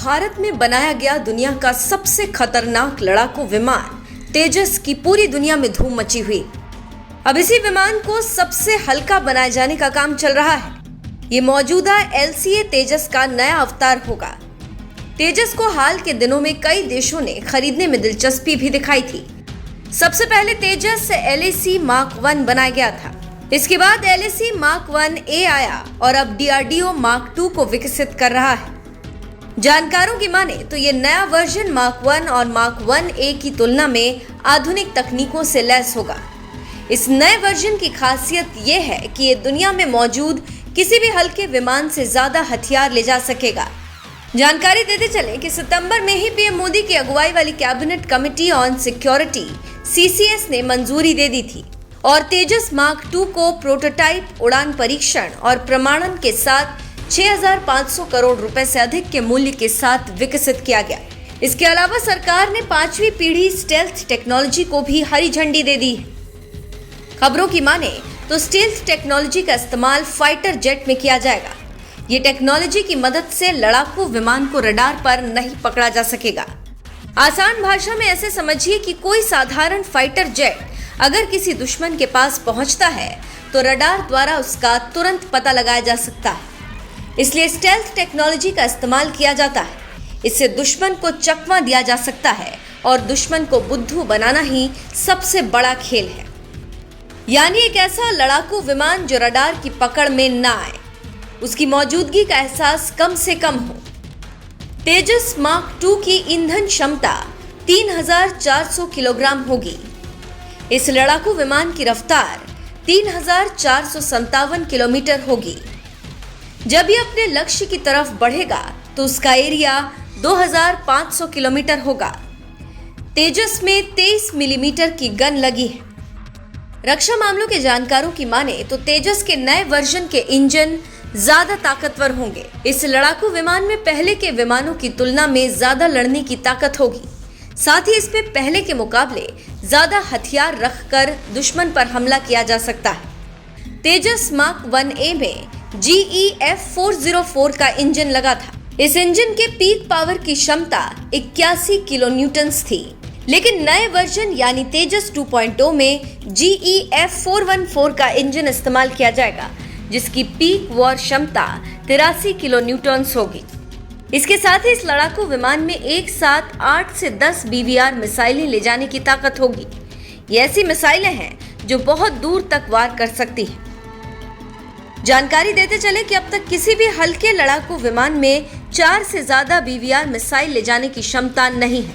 भारत में बनाया गया दुनिया का सबसे खतरनाक लड़ाकू विमान तेजस की पूरी दुनिया में धूम मची हुई। अब इसी विमान को सबसे हल्का बनाए जाने का काम चल रहा है। ये मौजूदा LCA तेजस का नया अवतार होगा। तेजस को हाल के दिनों में कई देशों ने खरीदने में दिलचस्पी भी दिखाई थी। सबसे पहले तेजस LAC Mark 1 बनाया गया था। इसके बाद LAC Mark 1A आया और अब DRDO Mark 2 को विकसित कर रहा है। जानकारों की माने तो ये नया वर्जन Mark 1 और Mark 1A की तुलना में आधुनिक तकनीकों से लैस होगा। इस नए वर्जन की खासियत ये है कि ये दुनिया में मौजूद किसी भी हल्के विमान से ज्यादा हथियार ले जा सकेगा। जानकारी देते चले कि सितंबर में ही PM मोदी की अगुवाई वाली cabinet committee on security CCS ने मंजूरी दे दी थी और तेजस Mark 2 को प्रोटोटाइप, उड़ान परीक्षण और प्रमाणन के साथ 6,500 करोड़ रुपए से अधिक के मूल्य के साथ विकसित किया गया। इसके अलावा सरकार ने 5वीं पीढ़ी स्टेल्थ टेक्नोलॉजी को भी हरी झंडी दे दी है। खबरों की माने तो स्टेल्थ टेक्नोलॉजी का इस्तेमाल फाइटर जेट में किया जाएगा। ये टेक्नोलॉजी की मदद से लड़ाकू विमान को रडार पर नहीं पकड़ा जा सकेगा। आसान भाषा में ऐसे समझिए कि कोई साधारण फाइटर जेट अगर किसी दुश्मन के पास पहुंचता है तो रडार द्वारा उसका तुरंत पता लगाया जा सकता है। इसलिए स्टेल्थ टेक्नोलॉजी का इस्तेमाल किया जाता है। इससे दुश्मन को चकमा दिया जा सकता है और दुश्मन को बुद्धू बनाना ही सबसे बड़ा खेल है। यानी एक ऐसा लड़ाकू विमान जो रडार की पकड़ में ना आए, उसकी मौजूदगी का एहसास कम से कम हो। तेजस Mark 2 की ईंधन क्षमता 3,400 किलोग्राम होगी। इस लड़ाकू विमान की रफ्तार 3,457 किलोमीटर होगी। जब ये अपने लक्ष्य की तरफ बढ़ेगा तो उसका एरिया 2,500 किलोमीटर होगा। तेजस में 23 मिलीमीटर की गन लगी है। रक्षा मामलों के जानकारों की माने तो तेजस के नए वर्जन के इंजन ज्यादा ताकतवर होंगे। इस लड़ाकू विमान में पहले के विमानों की तुलना में ज्यादा लड़ने की ताकत होगी। साथ ही इसमें पहले के मुकाबले ज्यादा हथियार रखकर दुश्मन पर हमला किया जा सकता है। तेजस Mark 1A में GEF 404 का इंजन लगा था। इस इंजन के पीक पावर की क्षमता 81 किलो न्यूटन्स थी, लेकिन नए वर्जन यानी तेजस 2.0 में GEF 414 का इंजन इस्तेमाल किया जाएगा, जिसकी पीक वॉर क्षमता 83 किलो न्यूटन्स होगी। इसके साथ ही इस लड़ाकू विमान में एक साथ 8 से 10 BVR मिसाइलें ले जाने की ताकत होगी। ये ऐसी मिसाइलें हैं जो बहुत दूर तक वार कर सकती हैं। जानकारी देते चले कि अब तक किसी भी हल्के लड़ाकू विमान में 4 से ज्यादा BVR मिसाइल ले जाने की क्षमता नहीं है।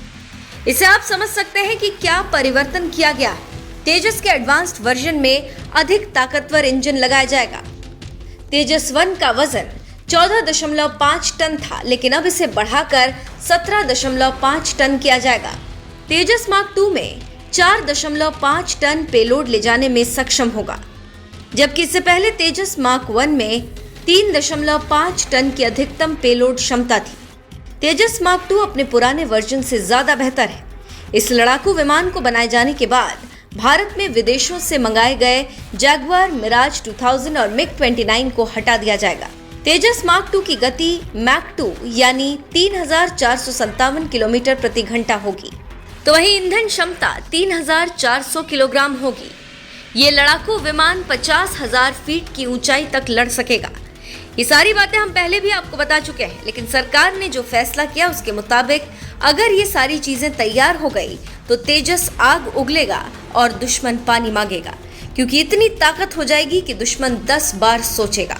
इसे आप समझ सकते हैं कि क्या परिवर्तन किया गया है। तेजस के एडवांस्ड वर्जन में अधिक ताकतवर इंजन लगाया जाएगा। तेजस 1 का वजन 14.5 टन था, लेकिन अब इसे बढ़ाकर 17.5 टन किया जाएगा। तेजस Mark 2 में 4.5 टन पेलोड ले जाने में सक्षम होगा, जबकि इससे पहले तेजस Mark 1 में 3.5 टन की अधिकतम पेलोड क्षमता थी। तेजस Mark 2 अपने पुराने वर्जन से ज्यादा बेहतर है। इस लड़ाकू विमान को बनाए जाने के बाद भारत में विदेशों से मंगाए गए जैगुआर मिराज 2000 और MiG-29 को हटा दिया जाएगा। तेजस Mark 2 की गति Mach 2 यानी 3,457 किलोमीटर प्रति घंटा होगी, तो वहीं ईंधन क्षमता 3,400 किलोग्राम होगी। ये लड़ाकू विमान 50,000 फीट की ऊंचाई तक लड़ सकेगा। ये सारी बातें हम पहले भी आपको बता चुके हैं, लेकिन सरकार ने जो फैसला किया उसके मुताबिक अगर ये सारी चीजें तैयार हो गई तो तेजस आग उगलेगा और दुश्मन पानी मांगेगा, क्योंकि इतनी ताकत हो जाएगी कि दुश्मन 10 बार सोचेगा।